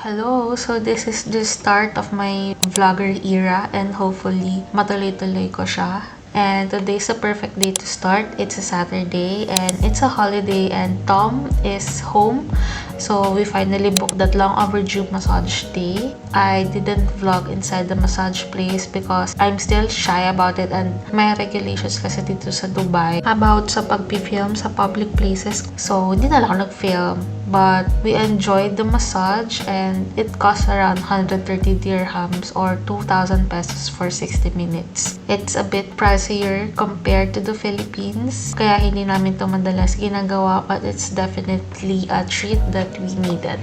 Hello! So this is the start of my vlogger era and hopefully matuloy-tuloy ko siya. And today's a perfect day to start. It's a Saturday and it's a holiday and Tom is home. So we finally booked that long overdue massage day. I didn't vlog inside the massage place because I'm still shy about it and may regulations kasi dito sa Dubai about sa pag-film sa public places. So hindi na lang ako nag-film. But we enjoyed the massage and it cost around 130 dirhams or 2,000 pesos for 60 minutes. It's a bit pricier compared to the Philippines, kaya hindi namin ito madalas ginagawa, but it's definitely a treat that we needed.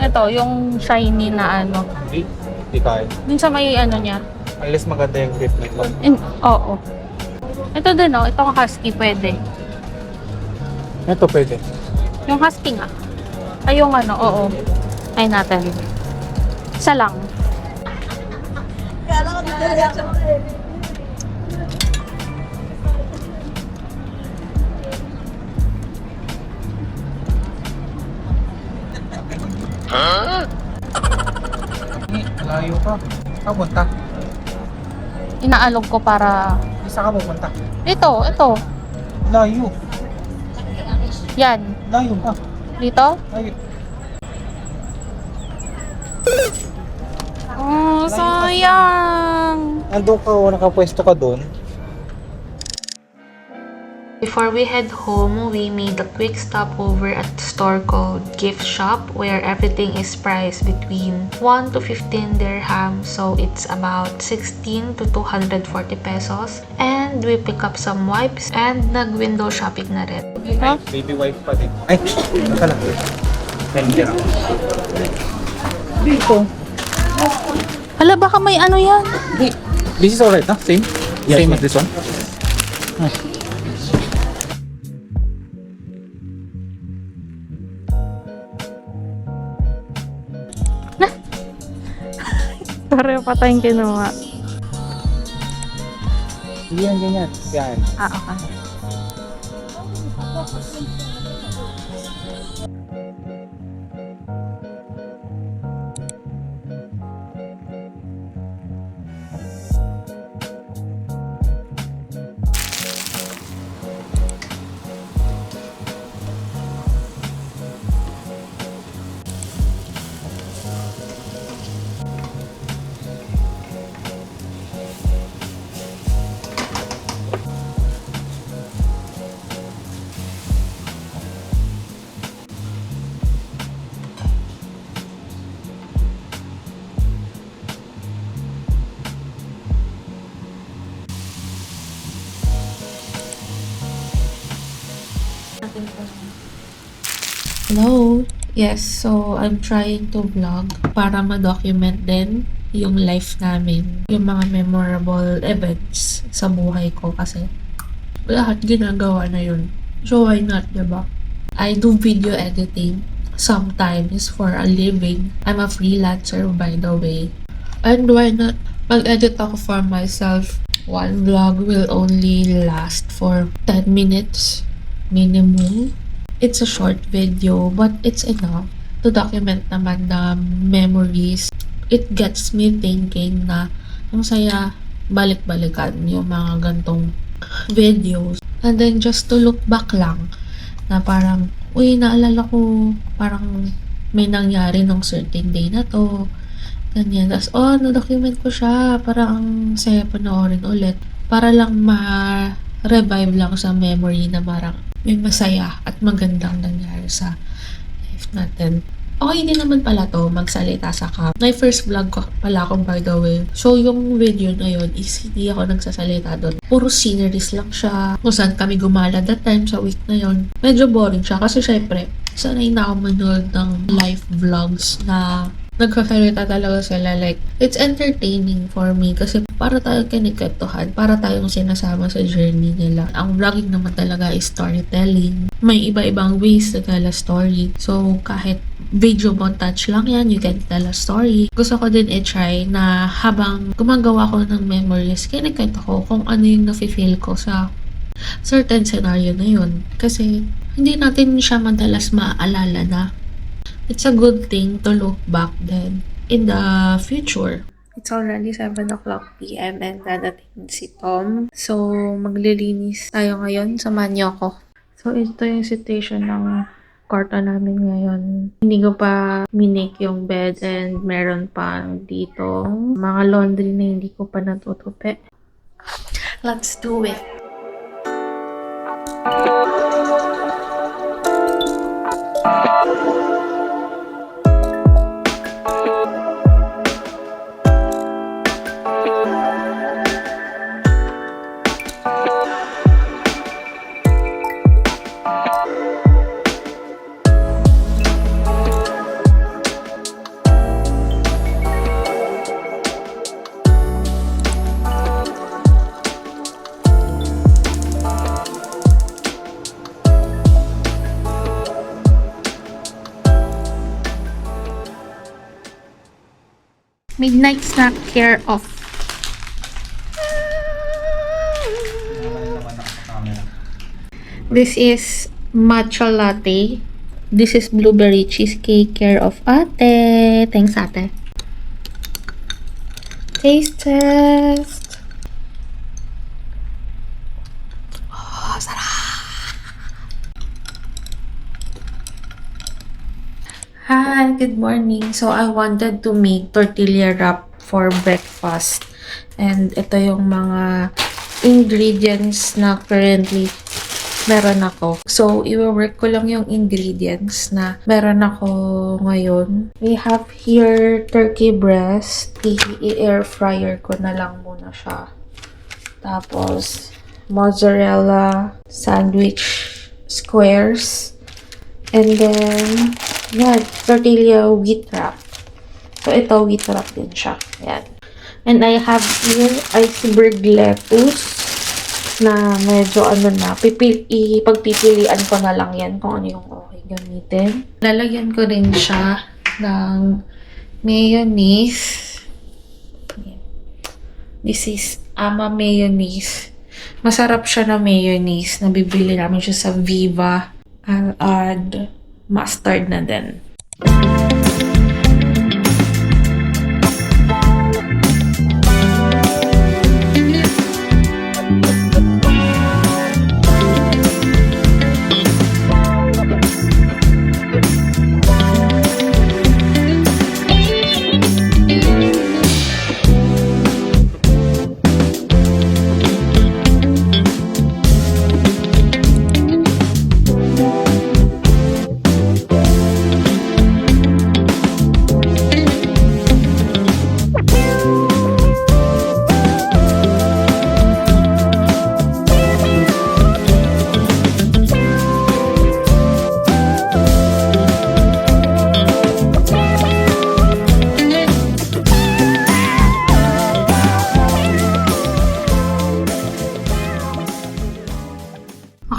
Ito, yung shiny na ano. Hindi kaya. Dun sa may ano niya. Unless maganda yung grip nito. Oo. Ito din oh, itong husky pwede. Ito pwede. Yung husky nga. Ay, yung ano, oo. Ay natin. Isa lang. Layo ka. Saan ka punta? Inaalog ko para... Isa ka pupunta. Ito. Layo. Yan. Layo ka. Dito? Layo. Oh, sayang. Nandun ka o nakapwesto ka doon. Before we head home, we made a quick stopover at the store called Gift Shop where everything is priced between 1 to 15 dirham, so it's about 16 to 240 pesos. And we pick up some wipes and nag-window shopping na rin. Huh? Baby wife pa din. Ay! Naka lang. 10 dirham. Dito. Hala, baka may ano yan. This is alright, no? Same? Yes, Same yes. as this one? Sorry, patayang kinuha. Yan, ganyan. Yan. Ah, okay. Hello! Yes, so I'm trying to vlog para ma-document din yung life namin, yung mga memorable events sa buhay ko kasi lahat ginagawa na yun. So why not, diba? I do video editing sometimes for a living. I'm a freelancer, by the way. And why not mag-edit ako for myself? One vlog will only last for 10 minutes minimum. It's a short video, but it's enough to document naman the memories. It gets me thinking na ang saya balik-balikan yung mga gantong videos. And then just to look back lang na parang, uy, naalala ko parang may nangyari nung certain day na to. Ganyan. Tapos, na-document ko siya. Parang ang saya panoorin ulit. Para lang ma-revive lang sa memory na parang may masaya at magandang nangyari sa life natin. Okay din naman pala to magsalita sa cam. My first vlog ko pala ako, by the way. So yung video na yun is hindi ako nagsasalita doon. Puro sceneries lang siya. Kung saan kami gumala that time sa week na yun. Medyo boring siya kasi syempre sanay na ako manood ng live vlogs na nagkasalita talaga sila. Like, it's entertaining for me kasi para tayong kinikwentuhan, para tayong sinasama sa journey nila. Ang vlogging naman talaga is storytelling. May iba-ibang ways to tell a story. So, kahit video montage lang yan, you can tell a story. Gusto ko din i-try na habang gumagawa ko ng memories, kinikwento ko kung ano yung nafe-feel ko sa certain scenario na yun. Kasi, hindi natin siya madalas maaalala na. It's a good thing to look back then in the future. It's already 7 o'clock p.m. and dadating si Tom. So, maglilinis tayo ngayon. Samahan niyo ako. So, ito yung situation ng kwarto namin ngayon. Hindi ko pa minake yung bed and meron pa dito mga laundry na hindi ko pa natutupi. Let's do it! Midnight snack care off. This is matcha latte. This is blueberry cheesecake care of ate. Thanks ate. Taste test. Oh, sarap. Hi, good morning. So, I wanted to make tortilla wrap for breakfast. And ito yung mga ingredients na currently meron ako. So, i-work ko lang yung ingredients na meron ako ngayon. We have here turkey breast. I-air fryer ko na lang muna siya. Tapos, mozzarella sandwich squares. And then, yan, tortilla wheat wrap. So, ito, wheat wrap din siya. Yan. And I have here iceberg lettuce na medyo na, pagpipilian ko na lang yan kung ano yung okay gamitin. Lalagyan ko rin siya ng mayonnaise. This is Ama mayonnaise. Masarap siya na mayonnaise. Nabibili namin siya sa Viva. I'll add mustard na din.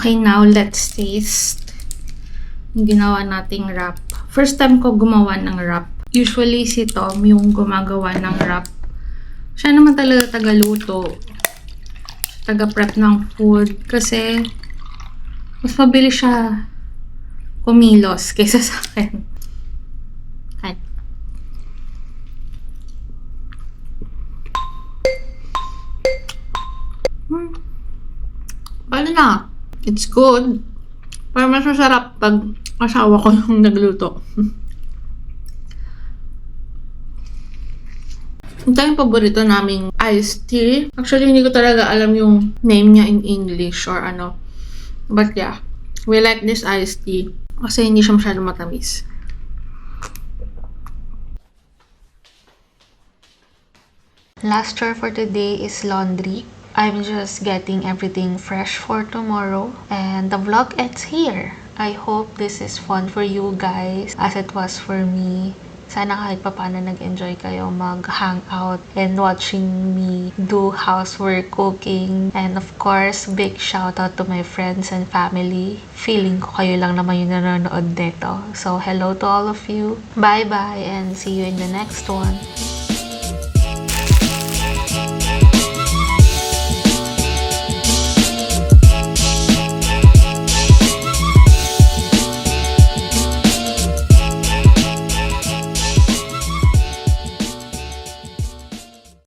Okay, now let's taste yung ginawa nating wrap. First time ko gumawa ng wrap. Usually si Tom yung gumagawa ng wrap. Siya naman talaga tagaluto. Taga-prep ng food. Kasi mas mabilis siya kumilos kaysa sa akin. Kahit. Paano na? It's good. Pero mas masarap pag asawa ko yung nagluto. Ito yung paborito naming iced tea. Actually, hindi ko talaga alam yung name niya in English or ano. But yeah, we like this iced tea. Kasi hindi siya masyadong matamis. Last chore for today is laundry. I'm just getting everything fresh for tomorrow. And the vlog ends here. I hope this is fun for you guys as it was for me. Sana kahit papaano nag-enjoy kayo mag-hangout and watching me do housework, cooking, and of course, big shout out to my friends and family. Feeling ko kayo lang naman yung nanonood dito. So, hello to all of you. Bye-bye and see you in the next one.